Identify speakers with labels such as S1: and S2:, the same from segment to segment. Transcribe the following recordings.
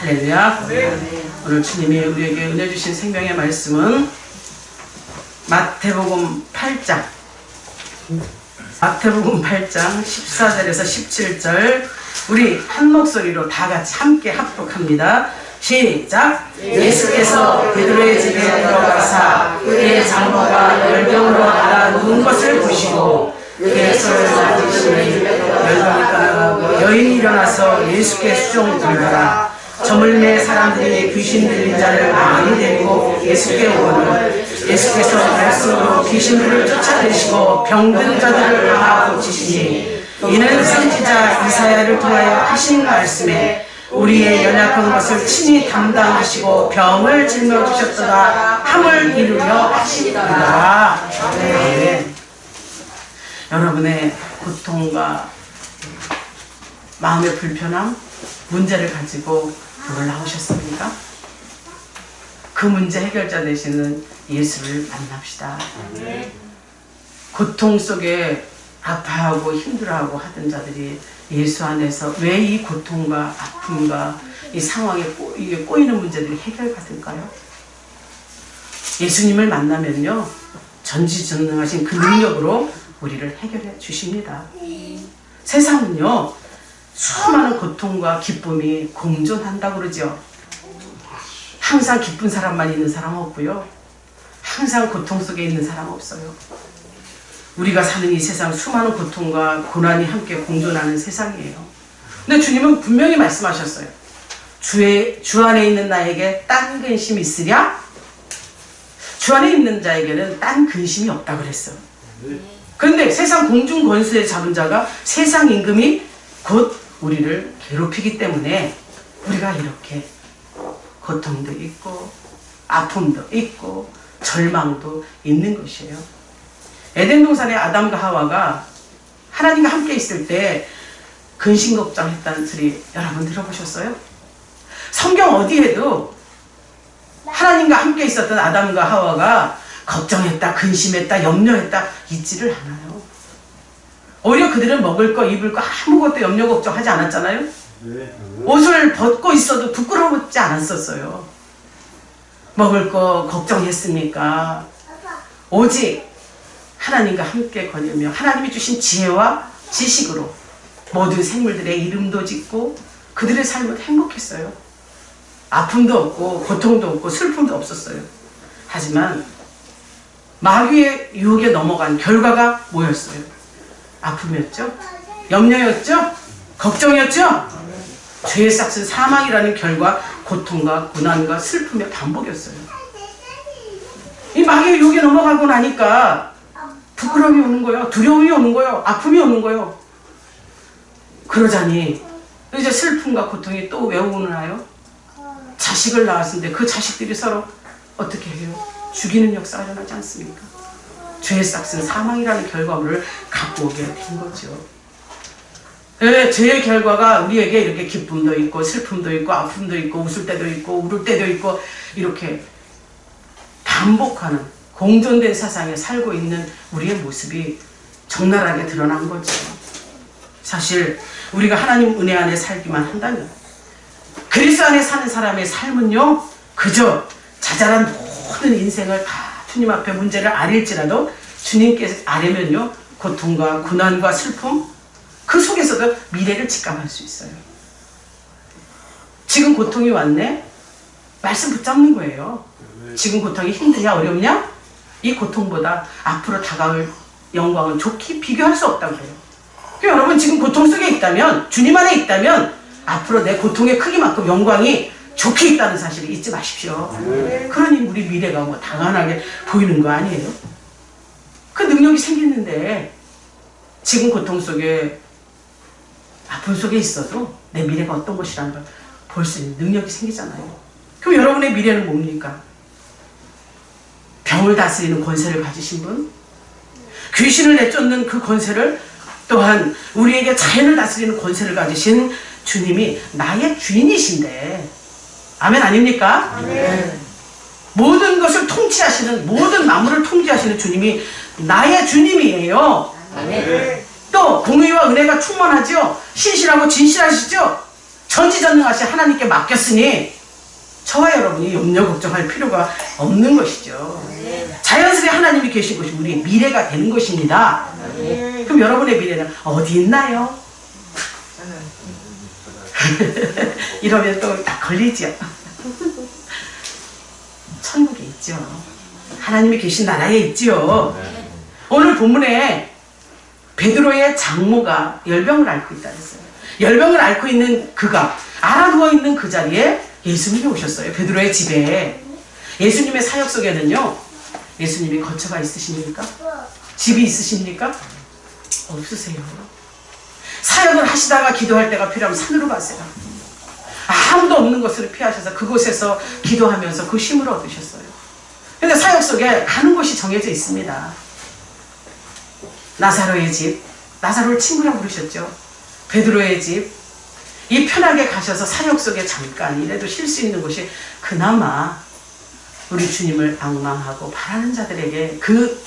S1: 할렐루야. 오늘 주님이 우리에게 은혜 주신 생명의 말씀은 마태복음 8장 14절에서 17절 우리 한 목소리로 다 같이 함께 합독합니다. 시작! 예수께서 베드로의 집에 들어가사 그의 장로가 열병으로 알아 누운 것을 보시고 그의 손을 만지시니 열병이 떠나가고 여인이 일어나서 예수께 수종 들더라. 저물매 사람들이 귀신 들린 자를 많이 데리고 예수께 오거늘 예수께서 말씀으로 귀신들을 쫓아내시고 병든 자들을 다 고치시니 이는 선지자 이사야를 통하여 하신 말씀에 우리의 연약한 것을 친히 담당하시고 병을 짊어지셨도다 함을 이루려 하시더라. 네. 여러분의 고통과 마음의 불편함, 문제를 가지고 오늘 나오셨습니까? 그 문제 해결자 되시는 예수를 만납시다. 고통 속에 아파하고 힘들어하고 하던 자들이 예수 안에서 왜 이 고통과 아픔과 이 상황에 꼬이는 문제들이 해결받을까요? 예수님을 만나면요, 전지전능하신 그 능력으로 우리를 해결해 주십니다. 세상은요, 수많은 고통과 기쁨이 공존한다고 그러죠. 항상 기쁜 사람만 있는 사람 없고요, 항상 고통 속에 있는 사람 없어요. 우리가 사는 이 세상 수많은 고통과 고난이 함께 공존하는 세상이에요. 근데 주님은 분명히 말씀하셨어요. 주 안에 있는 나에게 딴 근심이 있으랴? 주 안에 있는 자에게는 딴 근심이 없다 그랬어요. 그런데 세상 공중 권세에 잡은 자가 세상 임금이 곧 우리를 괴롭히기 때문에 우리가 이렇게 고통도 있고 아픔도 있고 절망도 있는 것이에요. 에덴 동산의 아담과 하와가 하나님과 함께 있을 때 근심 걱정했다는 소리 여러분 들어보셨어요? 성경 어디에도 하나님과 함께 있었던 아담과 하와가 걱정했다, 근심했다, 염려했다 있지를 않아요. 오히려 그들은 먹을 거, 입을 거 아무것도 염려 걱정하지 않았잖아요. 옷을 벗고 있어도 부끄러워하지 않았었어요. 먹을 거 걱정했습니까? 오직 하나님과 함께 거닐며 하나님이 주신 지혜와 지식으로 모든 생물들의 이름도 짓고 그들의 삶은 행복했어요. 아픔도 없고 고통도 없고 슬픔도 없었어요. 하지만 마귀의 유혹에 넘어간 결과가 뭐였어요? 아픔이었죠? 염려였죠? 걱정이었죠? 죄의 싹은 사망이라는 결과, 고통과 고난과 슬픔의 반복이었어요. 이 마귀의 유혹에 넘어가고 나니까 부끄러움이 오는 거예요. 두려움이 오는 거예요. 아픔이 오는 거예요. 그러자니 이제 슬픔과 고통이 또 왜 오나요? 자식을 낳았는데 그 자식들이 서로 어떻게 해요? 죽이는 역사가 일어나지 않습니까? 죄의 싹은 사망이라는 결과물을 갖고 오게 된 거죠. 네, 죄의 결과가 우리에게 이렇게 기쁨도 있고 슬픔도 있고 아픔도 있고 웃을 때도 있고 울을 때도 있고 이렇게 반복하는 공존된 세상에 살고 있는 우리의 모습이 적나라하게 드러난 거죠. 사실 우리가 하나님 은혜 안에 살기만 한다면 그리스도 안에 사는 사람의 삶은요 그저 자잘한 모든 인생을 다 주님 앞에 문제를 아릴지라도 주님께서 아뢰면요 고통과 고난과 슬픔 그 속에서도 미래를 직감할 수 있어요. 지금 고통이 왔네? 말씀 붙잡는 거예요. 지금 고통이 힘드냐 어렵냐? 이 고통보다 앞으로 다가올 영광은 좋게 비교할 수 없다고 해요. 그러니까 여러분 지금 고통 속에 있다면 주님 안에 있다면 앞으로 내 고통의 크기만큼 영광이 좋게 있다는 사실을 잊지 마십시오. 그러니 우리 미래가 뭐 당연하게 보이는 거 아니에요? 그 능력이 생겼는데 지금 고통 속에 아픔 속에 있어도 내 미래가 어떤 것이라는 걸 볼 수 있는 능력이 생기잖아요. 그럼 여러분의 미래는 뭡니까? 병을 다스리는 권세를 가지신 분, 귀신을 내쫓는 그 권세를 또한 우리에게 자연을 다스리는 권세를 가지신 주님이 나의 주인이신데 아멘 아닙니까? 아멘. 모든 것을 통치하시는 모든 만물을 통치하시는 주님이 나의 주님이에요. 아멘. 또 공의와 은혜가 충만하죠. 신실하고 진실하시죠. 전지전능하신 하나님께 맡겼으니 저와 여러분이 염려 걱정할 필요가 없는 것이죠. 자연스레 하나님이 계신 것이 우리의 미래가 되는 것입니다. 그럼 여러분의 미래는 어디 있나요? 이러면 또 딱 걸리죠. 천국에 있죠. 하나님이 계신 나라에 있죠. 오늘 본문에 베드로의 장모가 열병을 앓고 있다 그랬어요. 열병을 앓고 있는 그가 알아누워 있는 그 자리에 예수님이 오셨어요. 베드로의 집에. 예수님의 사역 속에는요, 예수님이 거처가 있으십니까? 집이 있으십니까? 없으세요. 사역을 하시다가 기도할 때가 필요하면 산으로 가세요. 아무도 없는 곳으로 피하셔서 그곳에서 기도하면서 그 힘을 얻으셨어요. 근데 사역 속에 가는 곳이 정해져 있습니다. 나사로의 집, 나사로를 친구라고 부르셨죠. 베드로의 집, 이 편하게 가셔서 사역 속에 잠깐 이래도 쉴 수 있는 곳이 그나마 우리 주님을 앙망하고 바라는 자들에게 그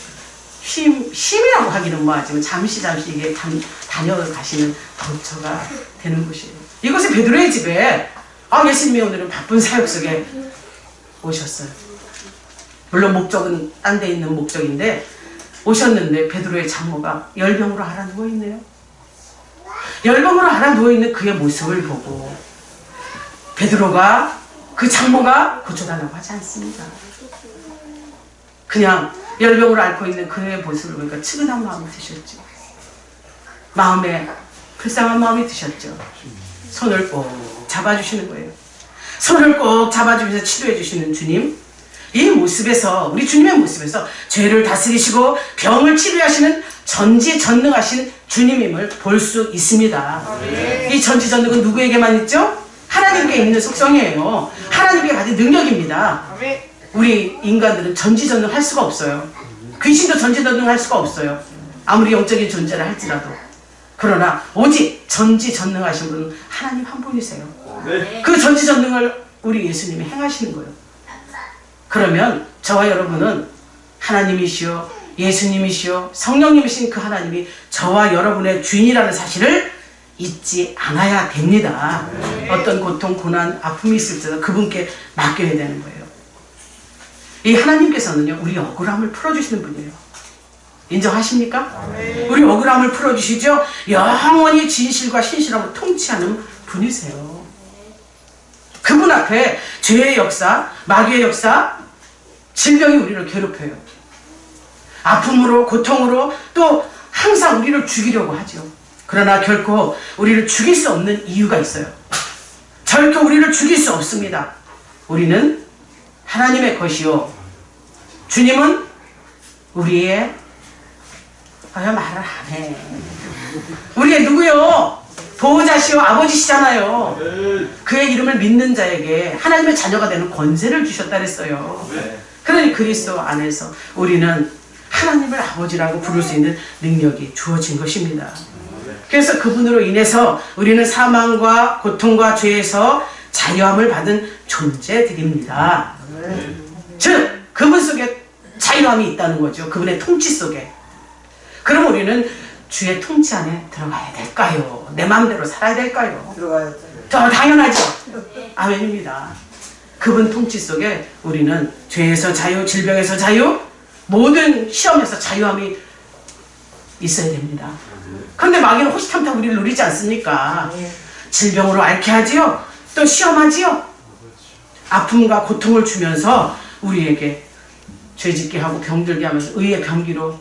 S1: 힘이라고 하기는 뭐하지만 잠시 이게 다녀가시는 거처가 되는 곳이에요. 이곳에 베드로의 집에 예수님이 오늘은 바쁜 사역 속에 오셨어요. 물론 목적은 딴 데 있는 목적인데 오셨는데 베드로의 장모가 열병으로 앓아 누워있네요. 열병으로 앓아 누워있는 그의 모습을 보고 베드로가 그 장모가 고쳐달라고 하지 않습니다. 그냥 열병으로 앓고 있는 그의 모습을 보니까 측은한 마음이 드셨죠. 마음에 불쌍한 마음이 드셨죠. 손을 꼭 잡아주시는 거예요. 손을 꼭 잡아주면서 치료해 주시는 주님, 이 모습에서, 우리 주님의 모습에서 죄를 다스리시고 병을 치료하시는 전지전능하신 주님임을 볼 수 있습니다. 이 전지전능은 누구에게만 있죠? 하나님께 있는 속성이에요. 하나님께 가진 능력입니다. 우리 인간들은 전지전능할 수가 없어요. 귀신도 전지전능할 수가 없어요. 아무리 영적인 존재를 할지라도. 그러나 오직 전지전능하신 분은 하나님 한 분이세요. 그 전지전능을 우리 예수님이 행하시는 거예요. 그러면 저와 여러분은 하나님이시오, 예수님이시오, 성령님이신 그 하나님이 저와 여러분의 주인이라는 사실을 잊지 않아야 됩니다. 어떤 고통, 고난, 아픔이 있을 때도 그분께 맡겨야 되는 거예요. 이 하나님께서는요, 우리 억울함을 풀어주시는 분이에요. 인정하십니까? 우리 억울함을 풀어주시죠. 영원히 진실과 신실함을 통치하는 분이세요. 그분 앞에 죄의 역사, 마귀의 역사, 질병이 우리를 괴롭혀요. 아픔으로, 고통으로, 또 항상 우리를 죽이려고 하죠. 그러나 결코 우리를 죽일 수 없는 이유가 있어요. 절대 우리를 죽일 수 없습니다. 우리는 하나님의 것이요, 주님은 우리의, 왜 말을 안 해? 우리의 누구요? 보호자시오, 아버지시잖아요. 그의 이름을 믿는 자에게 하나님의 자녀가 되는 권세를 주셨다 그랬어요. 그러니 그리스도 안에서 우리는 하나님을 아버지라고 부를 수 있는 능력이 주어진 것입니다. 그래서 그분으로 인해서 우리는 사망과 고통과 죄에서 자유함을 받은 존재들입니다. 즉 그분 속에 자유함이 있다는 거죠. 그분의 통치 속에. 그럼 우리는 주의 통치 안에 들어가야 될까요? 내 마음대로 살아야 될까요?
S2: 들어가야죠.
S1: 당연하죠. 아멘입니다. 그분 통치 속에 우리는 죄에서 자유, 질병에서 자유, 모든 시험에서 자유함이 있어야 됩니다. 그런데 마귀는 호시탐탐 우리를 노리지 않습니까? 질병으로 앓게 하지요. 또 시험하지요. 아픔과 고통을 주면서 우리에게 죄짓게 하고 병들게 하면서 의의 병기로,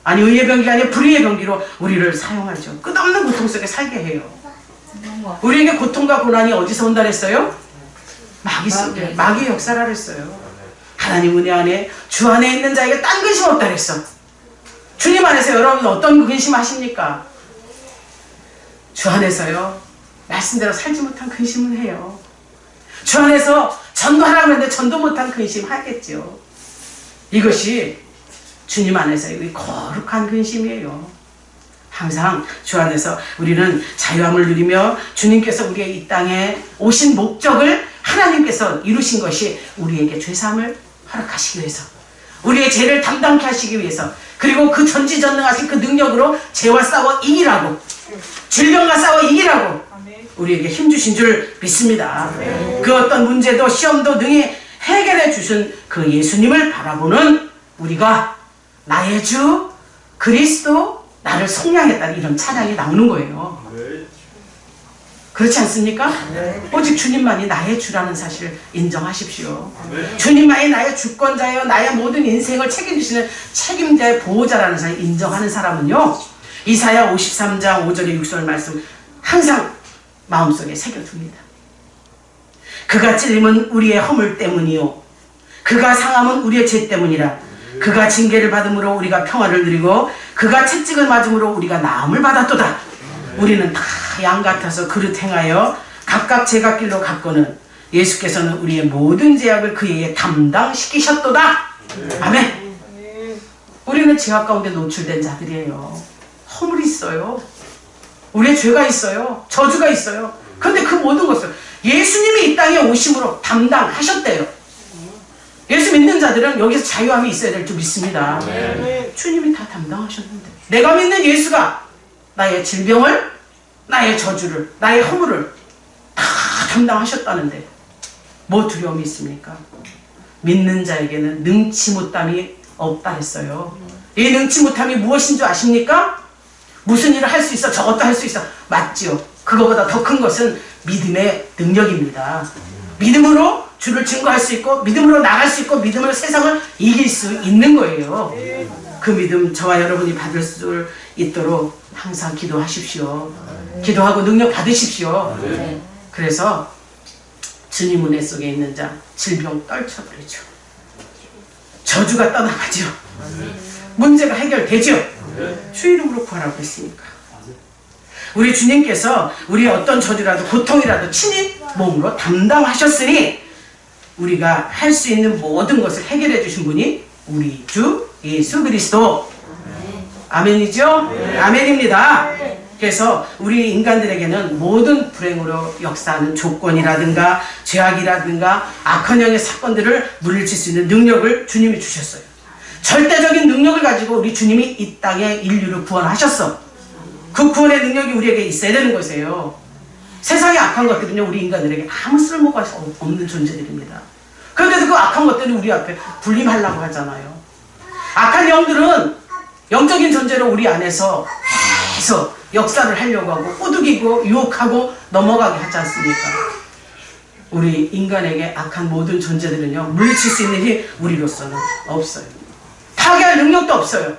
S1: 아니 의의 병기가 아니라 불의의 병기로 우리를 사용하죠. 끝없는 고통 속에 살게 해요. 우리에게 고통과 고난이 어디서 온다 그랬어요? 마귀 속에, 마귀의 역사라 그랬어요. 하나님 은혜 안에, 주 안에 있는 자에게 딴 근심 없다 그랬어. 주님 안에서 여러분 어떤 근심 하십니까? 주 안에서요, 말씀대로 살지 못한 근심을 해요. 주 안에서 전도하라고 했는데 전도 못한 근심 하겠죠. 이것이 주님 안에서의 거룩한 근심이에요. 항상 주 안에서 우리는 자유함을 누리며 주님께서 우리의 이 땅에 오신 목적을 하나님께서 이루신 것이 우리에게 죄사함을 허락하시기 위해서, 우리의 죄를 담당케 하시기 위해서, 그리고 그 전지전능하신 그 능력으로 죄와 싸워 이기라고, 질병과 싸워 이기라고 우리에게 힘 주신 줄 믿습니다. 그 어떤 문제도 시험도 능히 해결해 주신 그 예수님을 바라보는 우리가 나의 주 그리스도 나를 속량했다 이런 찬양이 나오는 거예요. 그렇지 않습니까? 오직 주님만이 나의 주라는 사실을 인정하십시오. 주님만이 나의 주권자예요. 나의 모든 인생을 책임지시는 책임자의 보호자라는 사실을 인정하는 사람은요, 이사야 53장 5절에 6절 말씀 항상 마음속에 새겨둡니다. 그가 찔림은 우리의 허물 때문이요 그가 상함은 우리의 죄 때문이라. 그가 징계를 받음으로 우리가 평화를 누리고 그가 채찍을 맞음으로 우리가 나음을 받았도다. 우리는 다 양 같아서 그릇 행하여 각각 제각길로 갔거늘 예수께서는 우리의 모든 죄악을 그에게 담당시키셨도다. 아멘. 우리는 죄악 가운데 노출된 자들이에요. 허물이 있어요. 우리의 죄가 있어요. 저주가 있어요. 그런데 그 모든 것을 예수님이 이 땅에 오심으로 담당하셨대요. 예수 믿는 자들은 여기서 자유함이 있어야 될 줄 믿습니다. 주님이 다 담당하셨는데 내가 믿는 예수가 나의 질병을, 나의 저주를, 나의 허물을 다 담당하셨다는데 뭐 두려움이 있습니까? 믿는 자에게는 능치 못함이 없다 했어요. 이 능치 못함이 무엇인 줄 아십니까? 무슨 일을 할 수 있어, 저것도 할 수 있어. 맞지요. 그거보다 더 큰 것은 믿음의 능력입니다. 믿음으로 주를 증거할 수 있고 믿음으로 나갈 수 있고 믿음으로 세상을 이길 수 있는 거예요. 그 믿음 저와 여러분이 받을 수 있도록 항상 기도하십시오. 기도하고 능력 받으십시오. 그래서 주님 은혜 속에 있는 자 질병 떨쳐버리죠. 저주가 떠나가죠. 문제가 해결되죠. 주 이름으로 구하라고 했으니까. 우리 주님께서 우리의 어떤 저주라도 고통이라도 친히 몸으로 담당하셨으니 우리가 할 수 있는 모든 것을 해결해 주신 분이 우리 주 예수 그리스도. 아멘이죠? 아멘입니다. 그래서 우리 인간들에게는 모든 불행으로 역사하는 조건이라든가 죄악이라든가 악한 영의 사건들을 물리칠 수 있는 능력을 주님이 주셨어요. 절대적인 능력을 가지고 우리 주님이 이 땅에 인류를 구원하셨어. 그 구원의 능력이 우리에게 있어야 되는 것이에요. 세상의 악한 것들은요, 우리 인간들에게 아무 쓸모가 없는 존재들입니다. 그런데도 그 악한 것들은 우리 앞에 군림하려고 하잖아요. 악한 영들은 영적인 존재로 우리 안에서 계속 역사를 하려고 하고 꼬드기고 유혹하고 넘어가게 하지 않습니까? 우리 인간에게 악한 모든 존재들은요, 물리칠 수 있는 힘이 우리로서는 없어요. 파괴할 능력도 없어요.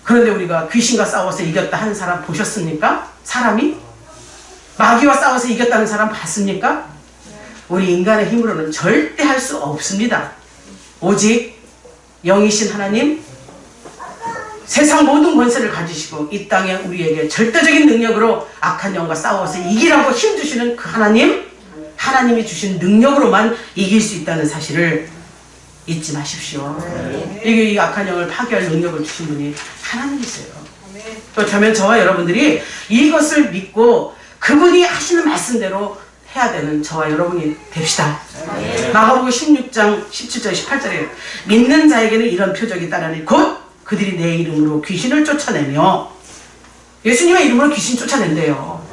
S1: 그런데 우리가 귀신과 싸워서 이겼다 하는 사람 보셨습니까? 사람이? 마귀와 싸워서 이겼다는 사람 봤습니까? 우리 인간의 힘으로는 절대 할 수 없습니다. 오직 영이신 하나님, 세상 모든 권세를 가지시고 이 땅에 우리에게 절대적인 능력으로 악한 영과 싸워서 이기라고 힘주시는 그 하나님, 하나님이 주신 능력으로만 이길 수 있다는 사실을 잊지 마십시오. 이게 이 악한 영을 파괴할 능력을 주신 분이 하나님이세요. 그렇다면 저와 여러분들이 이것을 믿고 그분이 하시는 말씀대로 해야 되는 저와 여러분이 됩시다. 마가복음 16장 17절 18절에 믿는 자에게는 이런 표적이 따르니 곧 그들이 내 이름으로 귀신을 쫓아내며, 예수님의 이름으로 귀신 쫓아낸대요.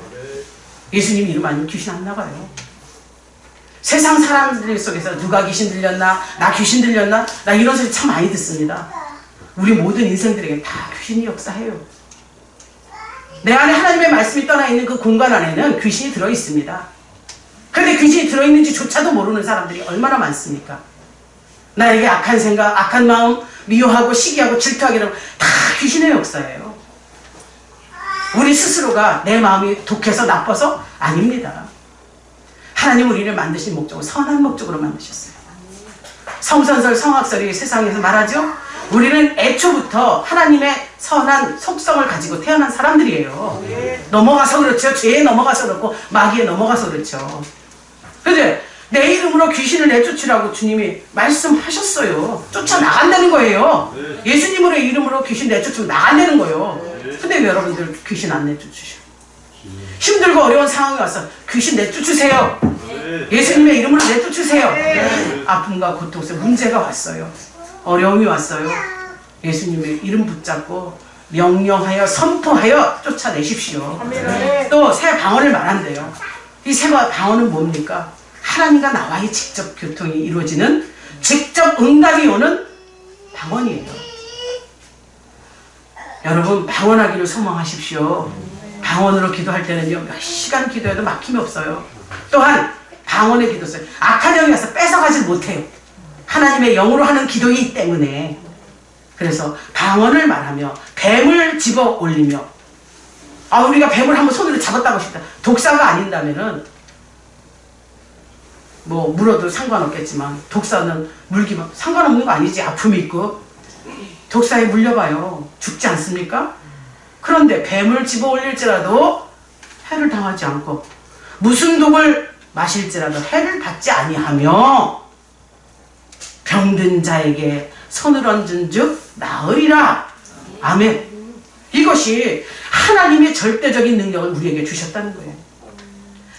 S1: 예수님 이름 아니면 귀신 안 나가요. 세상 사람들 속에서 누가 귀신 들렸나, 나 귀신 들렸나, 나 이런 소리 참 많이 듣습니다. 우리 모든 인생들에게 다 귀신이 역사해요. 내 안에 하나님의 말씀이 떠나 있는 그 공간 안에는 귀신이 들어 있습니다. 그런데 귀신이 들어 있는지조차도 모르는 사람들이 얼마나 많습니까? 나에게 악한 생각, 악한 마음, 미워하고 시기하고 질투하게 되면 다 귀신의 역사예요. 우리 스스로가 내 마음이 독해서 나빠서 아닙니다. 하나님 우리를 만드신 목적은 선한 목적으로 만드셨어요. 성선설, 성악설이 세상에서 말하죠. 우리는 애초부터 하나님의 선한 속성을 가지고 태어난 사람들이에요. 넘어가서 그렇죠. 죄에 넘어가서 그렇고 마귀에 넘어가서 그렇죠. 그런데 내 이름으로 귀신을 내쫓으라고 주님이 말씀하셨어요. 쫓아나간다는 거예요. 예수님의 이름으로 귀신 내쫓으면 나간다는 거예요. 근데 왜 여러분들 귀신 안 내쫓으셔? 힘들고 어려운 상황이 와서 귀신 내쫓으세요. 예수님의 이름으로 내쫓으세요. 아픔과 고통 속에 문제가 왔어요. 어려움이 왔어요. 예수님의 이름 붙잡고 명령하여 선포하여 쫓아내십시오. 또 새 방언을 말한대요. 이 새 방언은 뭡니까? 하나님과 나와의 직접 교통이 이루어지는, 직접 응답이 오는 방언이에요. 여러분, 방언하기를 소망하십시오. 방언으로 기도할 때는요, 몇 시간 기도해도 막힘이 없어요. 또한 방언의 기도서요, 악한 영이 와서 뺏어가질 못해요. 하나님의 영으로 하는 기도이기 때문에. 그래서 방언을 말하며 뱀을 집어 올리며, 우리가 뱀을 한번 손으로 잡았다고 싶다. 독사가 아닌다면은 뭐 물어도 상관없겠지만, 독사는 물기만 상관없는 거 아니지. 아픔이 있고 독사에 물려봐요. 죽지 않습니까? 그런데 뱀을 집어 올릴지라도 해를 당하지 않고, 무슨 독을 마실지라도 해를 받지 아니하며 병든 자에게 손을 얹은 즉 나으리라. 아멘. 이것이 하나님의 절대적인 능력을 우리에게 주셨다는 거예요.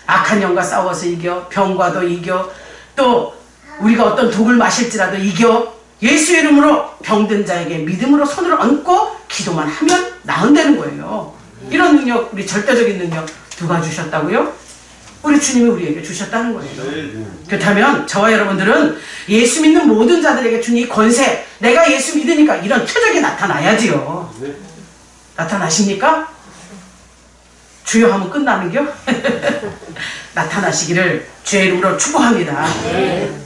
S1: 악한 영과 싸워서 이겨, 병과도 이겨, 또 우리가 어떤 독을 마실지라도 이겨, 예수 이름으로 병든 자에게 믿음으로 손을 얹고 기도만 하면 나은다는 거예요. 이런 능력, 우리 절대적인 능력 누가 주셨다고요? 우리 주님이 우리에게 주셨다는 거예요. 그렇다면 저와 여러분들은 예수 믿는 모든 자들에게 준 이 권세, 내가 예수 믿으니까 이런 표적이 나타나야지요. 나타나십니까? 주여 하면 끝나는겨? 나타나시기를 주의 이름으로 축복합니다.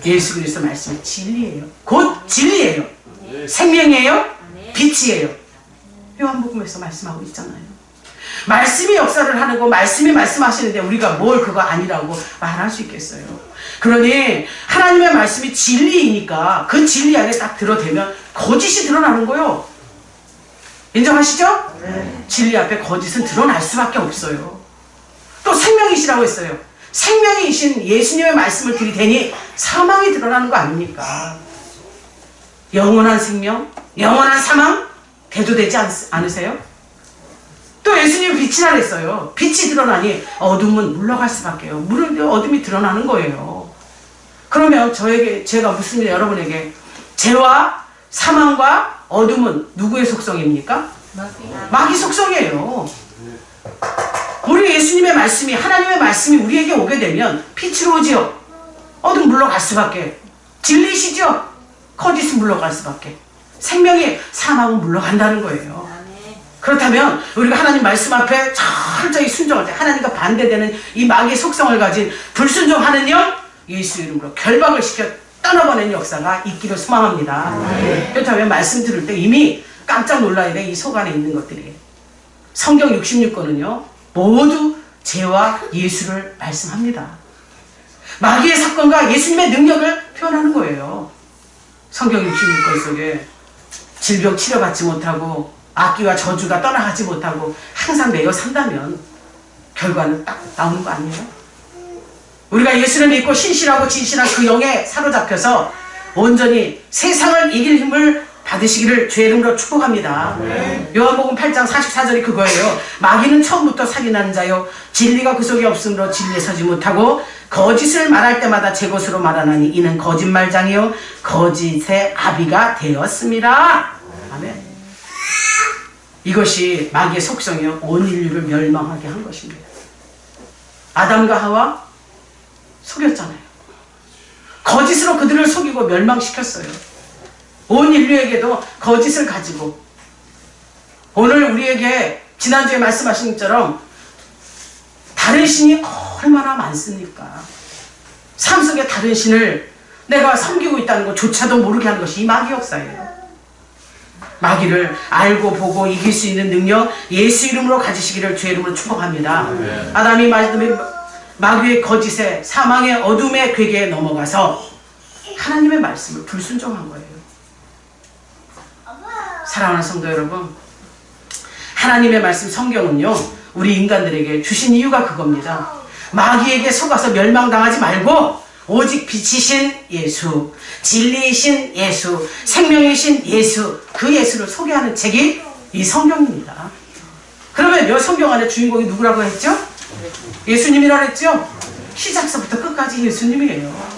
S1: 예수 그리스도 말씀이 진리예요. 곧 진리예요. 생명이에요. 빛이에요. 요한복음에서 말씀하고 있잖아요. 말씀이 역사를 하고 말씀이 말씀하시는데 우리가 뭘 그거 아니라고 말할 수 있겠어요. 그러니 하나님의 말씀이 진리이니까 그 진리 안에 딱 들어대면 거짓이 드러나는 거예요. 인정하시죠? 네. 진리 앞에 거짓은 드러날 수밖에 없어요. 또 생명이시라고 했어요. 생명이신 예수님의 말씀을 들이대니 사망이 드러나는 거 아닙니까? 영원한 생명, 영원한 사망 대조되지 않으세요? 또 예수님은 빛이라 그랬어요. 빛이 드러나니 어둠은 물러갈 수밖에요. 어둠이 드러나는 거예요. 그러면 제가 묻습니다. 여러분에게 죄와 사망과 어둠은 누구의 속성입니까? 마귀 속성이에요. 우리 예수님의 말씀이, 하나님의 말씀이 우리에게 오게 되면 빛으로 오지요. 어둠 물러갈 수밖에. 진리시죠? 거짓은 물러갈 수밖에. 생명이, 사망은 물러간다는 거예요. 그렇다면 우리가 하나님 말씀 앞에 철저히 순종할 때 하나님과 반대되는 이 마귀의 속성을 가진 불순종하는 영, 예수 이름으로 결박을 시켜 떠나보내는 역사가 있기를 소망합니다. 그렇다면 말씀 들을 때 이미 깜짝 놀라야 돼. 이 속 안에 있는 것들이. 성경 66권은요 모두 죄와 예수를 말씀합니다. 마귀의 사건과 예수님의 능력을 표현하는 거예요. 성경 66권 속에 질병 치료받지 못하고 악기와 저주가 떠나가지 못하고 항상 매여 산다면 결과는 딱 나오는 거 아니에요? 우리가 예수를 믿고 신실하고 진실한 그 영에 사로잡혀서 온전히 세상을 이길 힘을 받으시기를 주의 이름으로 축복합니다. 요한복음 8장 44절이 그거예요. 마귀는 처음부터 살인하는 자요 진리가 그 속에 없으므로 진리에 서지 못하고 거짓을 말할 때마다 제 것으로 말하나니 이는 거짓말장이요 거짓의 아비가 되었습니다. 아멘. 이것이 마귀의 속성이요 온 인류를 멸망하게 한 것입니다. 아담과 하와 속였잖아요. 거짓으로 그들을 속이고 멸망시켰어요. 온 인류에게도 거짓을 가지고 오늘 우리에게 지난주에 말씀하신 것처럼 다른 신이 얼마나 많습니까? 삶 속에 다른 신을 내가 섬기고 있다는 것조차도 모르게 하는 것이 이 마귀 역사예요. 마귀를 알고 보고 이길 수 있는 능력 예수 이름으로 가지시기를 주의 이름으로 축복합니다. 아담이 마귀의 거짓에 사망의 어둠의 괴계에 넘어가서 하나님의 말씀을 불순종한 거예요. 사랑하는 성도 여러분, 하나님의 말씀 성경은요 우리 인간들에게 주신 이유가 그겁니다. 마귀에게 속아서 멸망당하지 말고 오직 빛이신 예수, 진리이신 예수, 생명이신 예수, 그 예수를 소개하는 책이 이 성경입니다. 그러면 이 성경 안에 주인공이 누구라고 했죠? 예수님이라고 했죠? 시작서부터 끝까지 예수님이에요.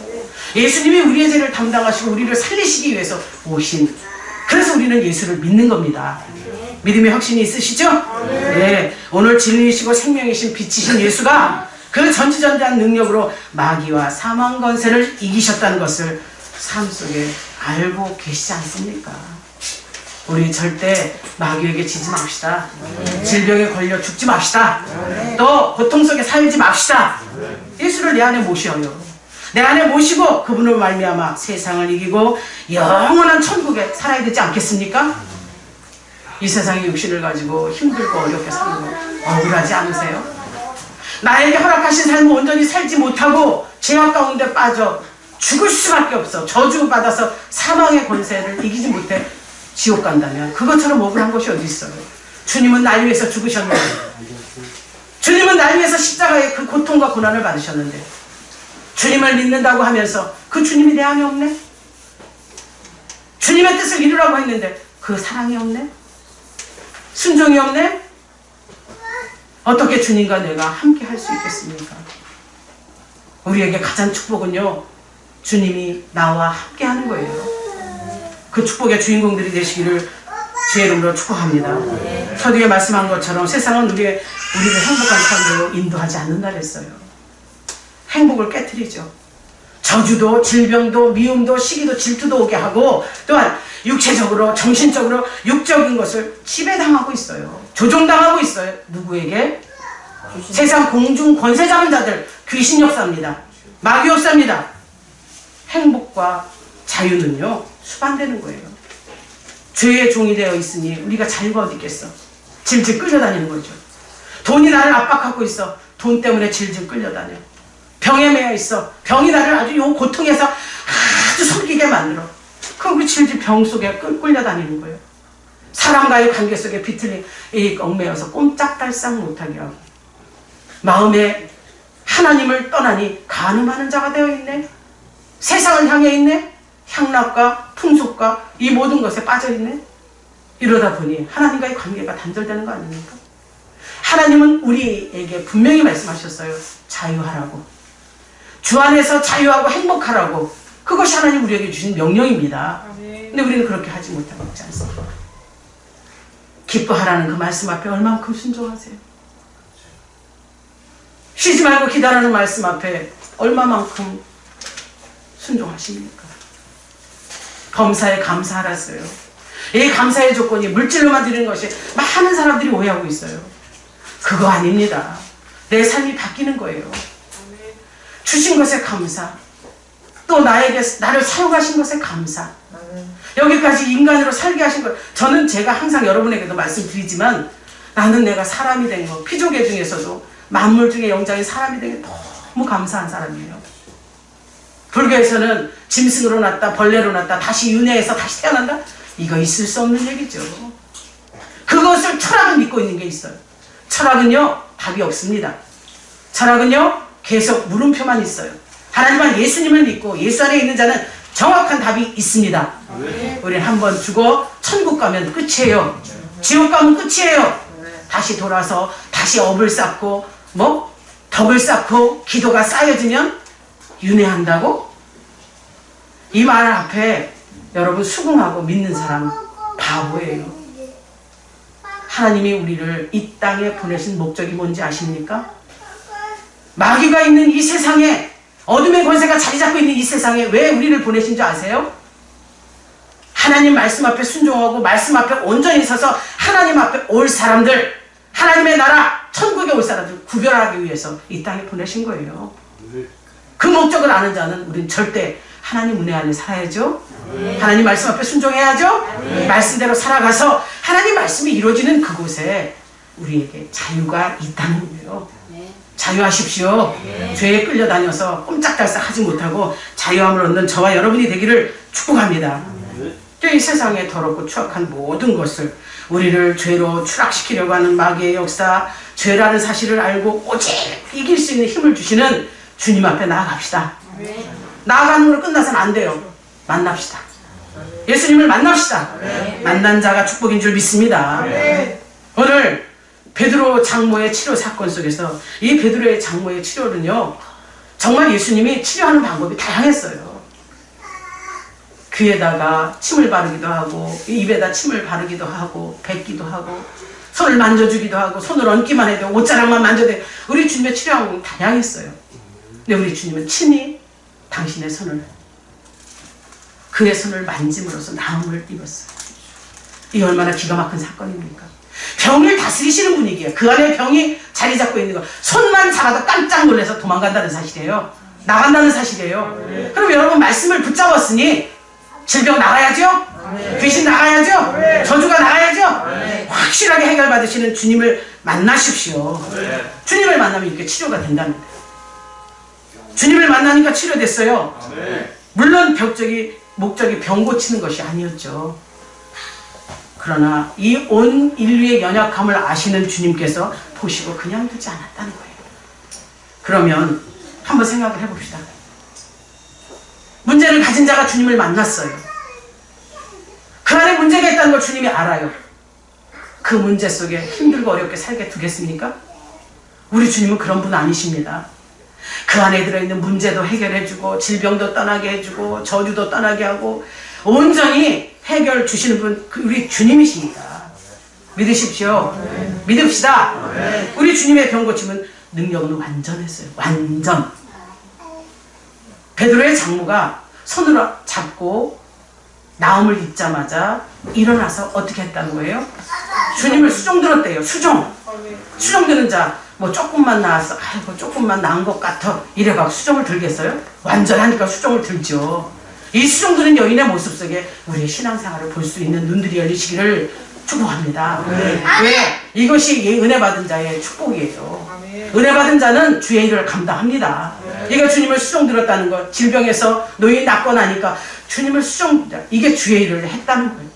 S1: 예수님이 우리의 죄를 담당하시고 우리를 살리시기 위해서 오신, 그래서 우리는 예수를 믿는 겁니다. 믿음의 확신이 있으시죠? 네. 오늘 진리이시고 생명이신 빛이신 예수가 그 전지전대한 능력으로 마귀와 사망 권세를 이기셨다는 것을 삶 속에 알고 계시지 않습니까? 우리 절대 마귀에게 지지 맙시다. 질병에 걸려 죽지 맙시다. 또 고통 속에 살지 맙시다. 예수를 내 안에 모셔요. 내 안에 모시고 그분을 말미암아 세상을 이기고 영원한 천국에 살아야 되지 않겠습니까? 이 세상의 육신을 가지고 힘들고 어렵게 사는 거 억울하지 않으세요? 나에게 허락하신 삶을 온전히 살지 못하고 죄악 가운데 빠져 죽을 수밖에 없어. 저주받아서 사망의 권세를 이기지 못해 지옥 간다면 그것처럼 억울한 것이 어디 있어요? 주님은 날 위해서 죽으셨는데, 주님은 날 위해서 십자가의 그 고통과 고난을 받으셨는데, 주님을 믿는다고 하면서 그 주님이 내 안에 없네? 주님의 뜻을 이루라고 했는데 그 사랑이 없네? 순종이 없네? 어떻게 주님과 내가 함께 할 수 있겠습니까? 우리에게 가장 축복은요, 주님이 나와 함께 하는 거예요. 그 축복의 주인공들이 되시기를 주의 이름으로 축복합니다. 서두에 말씀한 것처럼 세상은 우리를 행복한 삶으로 인도하지 않는다 그랬어요. 행복을 깨트리죠. 저주도, 질병도, 미움도, 시기도, 질투도 오게 하고, 또한 육체적으로, 정신적으로, 육적인 것을 지배당하고 있어요. 조종당하고 있어요. 누구에게? 세상 공중 권세 잡은 자들, 귀신 역사입니다. 마귀 역사입니다. 행복과 자유는요, 수반되는 거예요. 죄의 종이 되어 있으니 우리가 자유가 어디 있겠어? 질질 끌려다니는 거죠. 돈이 나를 압박하고 있어. 돈 때문에 질질 끌려다녀. 병에 매여 있어. 병이 나를 아주 요 고통에서 아주 속이게 만들어. 그럼 그 질질 병 속에 끌려다니는 거예요. 사람과의 관계 속에 비틀린 이 얽매여서 꼼짝달싹 못하게 하고, 마음에 하나님을 떠나니 간음하는 자가 되어 있네. 세상을 향해 있네. 향락과 풍속과 이 모든 것에 빠져 있네. 이러다 보니 하나님과의 관계가 단절되는 거 아닙니까? 하나님은 우리에게 분명히 말씀하셨어요. 자유하라고. 주 안에서 자유하고 행복하라고. 그것이 하나님 우리에게 주신 명령입니다. 근데 우리는 그렇게 하지 못하고 있지 않습니까? 기뻐하라는 그 말씀 앞에 얼만큼 순종하세요? 쉬지 말고 기다라는 말씀 앞에 얼마만큼 순종하십니까? 범사에 감사하라어요. 이 감사의 조건이 물질로만 드리는 것이 많은 사람들이 오해하고 있어요. 그거 아닙니다. 내 삶이 바뀌는 거예요. 주신 것에 감사, 또 나를 사용하신 것에 감사, 여기까지 인간으로 살게 하신 것. 저는 제가 항상 여러분에게도 말씀드리지만, 나는 내가 사람이 된 거, 피조계 중에서도 만물 중에 영장인 사람이 된 게 너무 감사한 사람이에요. 불교에서는 짐승으로 났다, 벌레로 났다, 다시 윤회해서 다시 태어난다? 이거 있을 수 없는 얘기죠. 그것을 철학은 믿고 있는 게 있어요. 철학은요, 답이 없습니다. 철학은요, 계속 물음표만 있어요. 하나님은 예수님을 믿고 예수 안에 있는 자는 정확한 답이 있습니다. 우리는 한번 죽어 천국 가면 끝이에요. 지옥 가면 끝이에요. 다시 돌아서 다시 업을 쌓고 덕을 쌓고 기도가 쌓여지면 윤회한다고? 이 말 앞에 여러분 수긍하고 믿는 사람 바보예요. 하나님이 우리를 이 땅에 보내신 목적이 뭔지 아십니까? 마귀가 있는 이 세상에, 어둠의 권세가 자리 잡고 있는 이 세상에 왜 우리를 보내신 줄 아세요? 하나님 말씀 앞에 순종하고 말씀 앞에 온전히 서서 하나님 앞에 올 사람들, 하나님의 나라 천국에 올 사람들 구별하기 위해서 이 땅에 보내신 거예요. 그 목적을 아는 자는 우린 절대 하나님 은혜 안에 살아야죠. 하나님 말씀 앞에 순종해야죠. 말씀대로 살아가서 하나님 말씀이 이루어지는 그곳에 우리에게 자유가 있다는 거예요. 자유하십시오. 죄에 끌려다녀서 꼼짝달싹 하지 못하고 자유함을 얻는 저와 여러분이 되기를 축복합니다. 이 세상에 더럽고 추악한 모든 것을, 우리를 죄로 추락시키려고 하는 마귀의 역사, 죄라는 사실을 알고 오직 이길 수 있는 힘을 주시는 주님 앞에 나아갑시다. 나아가는 걸로 끝나서는 안 돼요. 만납시다. 예수님을 만납시다. 만난 자가 축복인 줄 믿습니다. 오늘 베드로 장모의 치료 사건 속에서 이 베드로의 장모의 치료는요, 정말 예수님이 치료하는 방법이 다양했어요. 귀에다가 침을 바르기도 하고 입에다 침을 바르기도 하고 뱉기도 하고 손을 만져주기도 하고 손을 얹기만 해도 옷자락만 만져도 우리 주님의 치료하고 다양했어요. 근데 우리 주님은 친히 당신의 손을 그의 손을 만짐으로써 나음을 입었어요. 이게 얼마나 기가 막힌 사건입니까? 병을 다스리시는 분이기에 그 안에 병이 자리 잡고 있는 거 손만 잡아도 깜짝 놀라서 도망간다는 사실이에요. 나간다는 사실이에요. 그럼 여러분 말씀을 붙잡았으니 질병 나가야죠? 귀신 나가야죠? 저주가 나가야죠? 확실하게 해결받으시는 주님을 만나십시오. 주님을 만나면 이렇게 치료가 된답니다. 주님을 만나니까 치료됐어요. 물론 목적이 병 고치는 것이 아니었죠. 그러나 이 온 인류의 연약함을 아시는 주님께서 보시고 그냥 두지 않았다는 거예요. 그러면 한번 생각을 해봅시다. 문제를 가진 자가 주님을 만났어요. 그 안에 문제가 있다는 걸 주님이 알아요. 그 문제 속에 힘들고 어렵게 살게 두겠습니까? 우리 주님은 그런 분 아니십니다. 그 안에 들어있는 문제도 해결해주고 질병도 떠나게 해주고 저주도 떠나게 하고 온전히 해결 주시는 분 우리 주님이십니다. 믿으십시오. 믿읍시다. 우리 주님의 병 고침은 능력은 완전했어요. 완전. 베드로의 장모가 손으로 잡고 나음을 입자마자 일어나서 어떻게 했다는 거예요? 주님을 수종 들었대요. 수종 드는 자 뭐 조금만 나왔어. 아이고 조금만 나은 것 같아. 이래가 수종을 들겠어요? 완전하니까 수종을 들죠. 이 수종 드는 여인의 모습 속에 우리의 신앙생활을 볼 수 있는 눈들이 열리시기를 축복합니다. 왜? 이것이 은혜 받은 자의 축복이에요. 은혜 받은 자는 주의 일을 감당합니다. 이거 주님을 수종 들었다는 것, 질병에서 노인이 낫고 나니까 주님을 수종, 이게 주의 일을 했다는 거예요.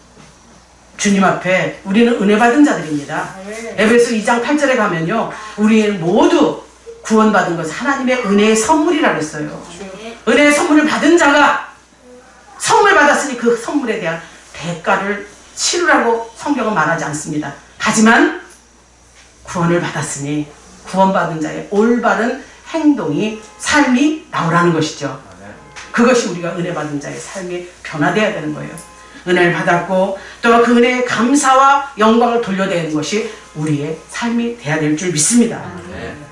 S1: 주님 앞에 우리는 은혜 받은 자들입니다. 에베소 2장 8절에 가면요, 우리는 모두 구원받은 것은 하나님의 은혜의 선물이라고 했어요. 은혜의 선물을 받은 자가 선물 받았으니 그 선물에 대한 대가를 치르라고 성경은 말하지 않습니다. 하지만 구원을 받았으니 구원받은 자의 올바른 행동이 삶이 나오라는 것이죠. 그것이 우리가 은혜 받은 자의 삶이 변화되어야 되는 거예요. 은혜를 받았고 또 그 은혜의 감사와 영광을 돌려대는 것이 우리의 삶이 돼야 될 줄 믿습니다.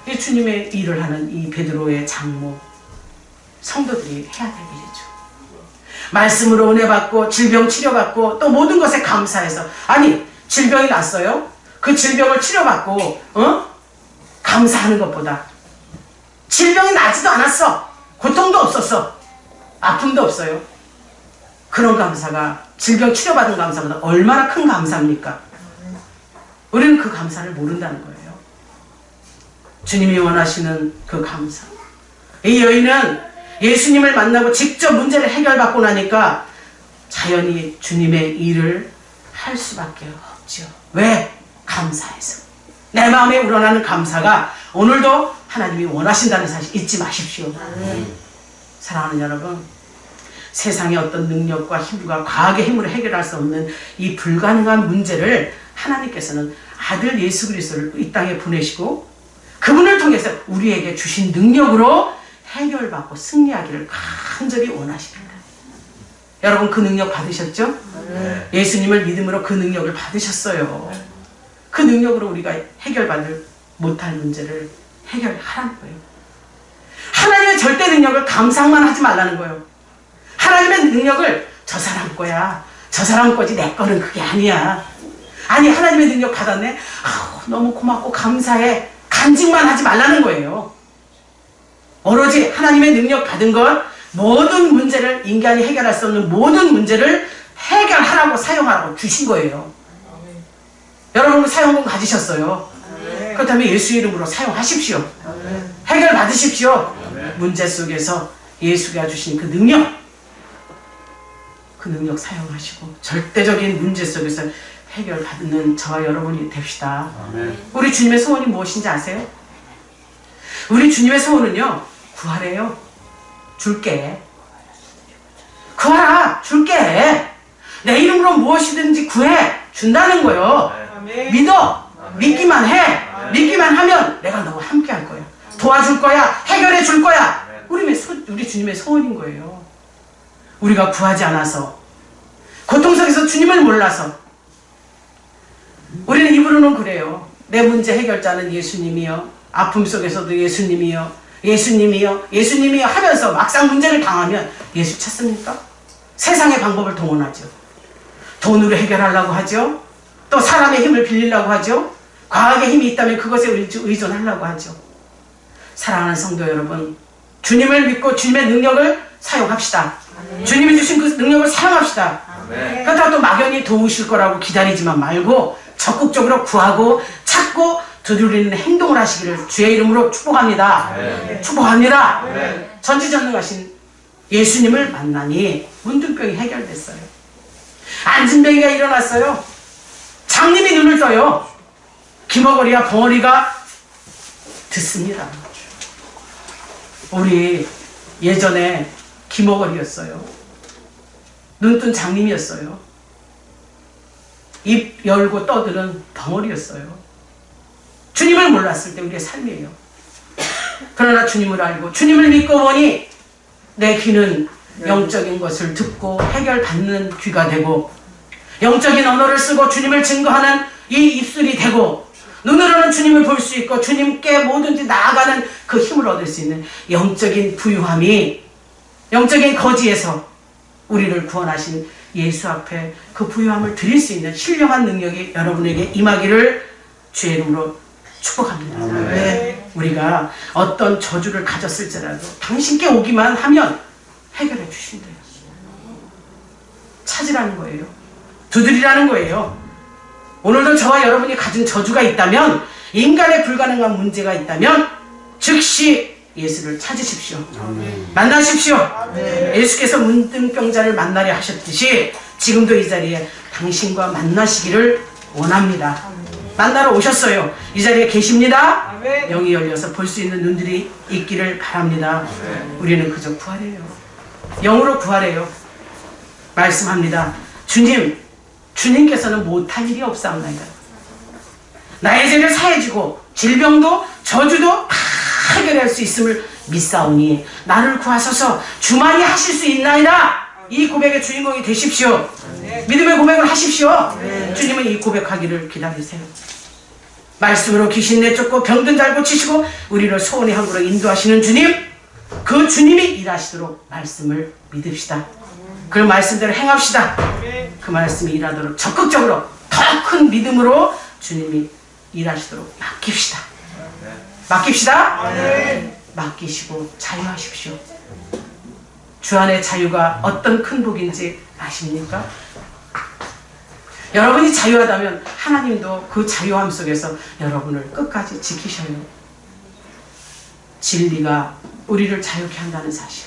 S1: 이 주님의 일을 하는 이 베드로의 장모 성도들이 해야 될 일이죠. 말씀으로 은혜 받고 질병 치료받고 또 모든 것에 감사해서 아니 질병이 났어요? 그 질병을 치료받고 감사하는 것보다 질병이 나지도 않았어. 고통도 없었어. 아픔도 없어요. 그런 감사가 질병 치료받은 감사보다 얼마나 큰 감사입니까? 우리는 그 감사를 모른다는 거예요. 주님이 원하시는 그 감사. 이 여인은 예수님을 만나고 직접 문제를 해결받고 나니까 자연히 주님의 일을 할 수밖에 없죠. 왜? 감사해서. 내 마음에 우러나는 감사가 오늘도 하나님이 원하신다는 사실 잊지 마십시오. 사랑하는 여러분, 세상의 어떤 능력과 힘과 과학의 힘으로 해결할 수 없는 이 불가능한 문제를 하나님께서는 아들 예수 그리스도를 이 땅에 보내시고 그분을 통해서 우리에게 주신 능력으로 해결받고 승리하기를 간절히 원하십니다. 여러분 그 능력 받으셨죠? 예수님을 믿음으로 그 능력을 받으셨어요. 그 능력으로 우리가 해결받을 못할 문제를 해결하라는 거예요. 하나님의 절대 능력을 감상만 하지 말라는 거예요. 하나님의 능력을 저 사람 거야. 저 사람 거지 내 거는 그게 아니야. 아니 하나님의 능력 받았네. 너무 고맙고 감사해. 간직만 하지 말라는 거예요. 오로지 하나님의 능력 받은 것 모든 문제를 인간이 해결할 수 없는 모든 문제를 해결하라고 사용하라고 주신 거예요. 여러분 사용권 가지셨어요. 그렇다면 예수 이름으로 사용하십시오. 해결 받으십시오. 문제 속에서 예수가 주신 그 능력 사용하시고 절대적인 문제 속에서 해결받는 저와 여러분이 됩시다. 우리 주님의 소원이 무엇인지 아세요? 우리 주님의 소원은요, 구하래요. 줄게. 구하라. 줄게. 내 이름으로 무엇이든지 구해. 준다는 거예요. 믿어. 믿기만 해. 믿기만 하면 내가 너와 함께 할 거야. 도와줄 거야. 해결해 줄 거야. 우리 주님의 소원인 거예요. 우리가 구하지 않아서, 고통 속에서 주님을 몰라서 우리는 입으로는 그래요. 내 문제 해결자는 예수님이요, 아픔 속에서도 예수님이요, 예수님이요, 예수님이요 하면서 막상 문제를 당하면 예수 찾습니까? 세상의 방법을 동원하죠. 돈으로 해결하려고 하죠. 또 사람의 힘을 빌리려고 하죠. 과학의 힘이 있다면 그것에 의존하려고 하죠. 사랑하는 성도 여러분, 주님을 믿고 주님의 능력을 사용합시다. 주님이 주신 그 능력을 사용합시다. 그렇다고 또 막연히 도우실 거라고 기다리지만 말고 적극적으로 구하고 찾고 두드리는 행동을 하시기를 주의 이름으로 축복합니다. 축복합니다. 전지전능하신 예수님을 만나니 문둥병이 해결됐어요. 안진뱅이가 일어났어요. 장님이 눈을 떠요. 기머거리와 벙어리가 듣습니다. 우리 예전에 기머거리였어요. 눈뜬 장님이었어요. 입 열고 떠드는 벙어리였어요. 주님을 몰랐을 때 우리의 삶이에요. 그러나 주님을 알고 주님을 믿고 보니 내 귀는 영적인 것을 듣고 해결받는 귀가 되고, 영적인 언어를 쓰고 주님을 증거하는 이 입술이 되고, 눈으로는 주님을 볼 수 있고 주님께 뭐든지 나아가는 그 힘을 얻을 수 있는 영적인 부유함이, 영적인 거지에서 우리를 구원하신 예수 앞에 그 부유함을 드릴 수 있는 신령한 능력이 여러분에게 임하기를 주의 이름으로 축복합니다. 왜? 우리가 어떤 저주를 가졌을지라도 당신께 오기만 하면 해결해 주신대요. 찾으라는 거예요. 두드리라는 거예요. 오늘도 저와 여러분이 가진 저주가 있다면, 인간의 불가능한 문제가 있다면 즉시 예수를 찾으십시오. 만나십시오. 예수께서 문둥병자를 만나려 하셨듯이 지금도 이 자리에 당신과 만나시기를 원합니다. 만나러 오셨어요. 이 자리에 계십니다. 영이 열려서 볼 수 있는 눈들이 있기를 바랍니다. 우리는 그저 구하래요. 영으로 구하래요. 말씀합니다. 주님께서는 못할 일이 없사옵나이다. 나의 죄를 사해지고 질병도 저주도 다 해결할 수 있음을 믿사오니 나를 구하소서 주만이 하실 수 있나이다. 이 고백의 주인공이 되십시오. 믿음의 고백을 하십시오. 주님은 이 고백하기를 기다리세요. 말씀으로 귀신 내쫓고 병든 잘 고치시고 우리를 소원의 항구로 인도하시는 주님, 그 주님이 일하시도록 말씀을 믿읍시다. 그 말씀대로 행합시다. 그 말씀이 일하도록 적극적으로 더 큰 믿음으로 주님이 일하시도록 맡깁시다. 맡깁시다. 맡기시고 자유하십시오. 주 안의 자유가 어떤 큰 복인지 아십니까? 여러분이 자유하다면 하나님도 그 자유함 속에서 여러분을 끝까지 지키셔요. 진리가 우리를 자유케 한다는 사실.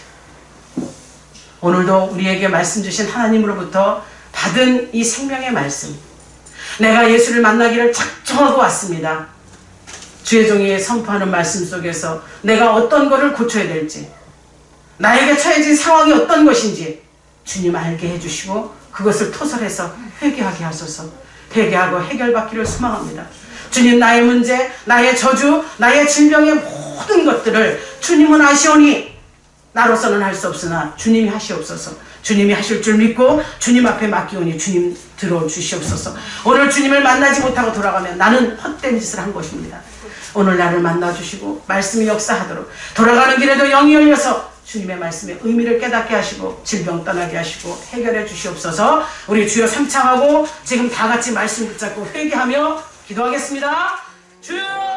S1: 오늘도 우리에게 말씀 주신 하나님으로부터 받은 이 생명의 말씀, 내가 예수를 만나기를 작정하고 왔습니다. 주의 종이 선포하는 말씀 속에서 내가 어떤 것을 고쳐야 될지, 나에게 처해진 상황이 어떤 것인지 주님 알게 해주시고 그것을 토설해서 회개하게 하소서. 회개하고 해결받기를 소망합니다. 주님, 나의 문제, 나의 저주, 나의 질병의 모든 것들을 주님은 아시오니 나로서는 할 수 없으나 주님이 하시옵소서. 주님이 하실 줄 믿고 주님 앞에 맡기오니 주님 들어주시옵소서. 오늘 주님을 만나지 못하고 돌아가면 나는 헛된 짓을 한 것입니다. 오늘 나를 만나주시고 말씀이 역사하도록, 돌아가는 길에도 영이 열려서 주님의 말씀의 의미를 깨닫게 하시고 질병 떠나게 하시고 해결해 주시옵소서. 우리 주여 삼창하고 지금 다 같이 말씀 붙잡고 회개하며 기도하겠습니다. 주여!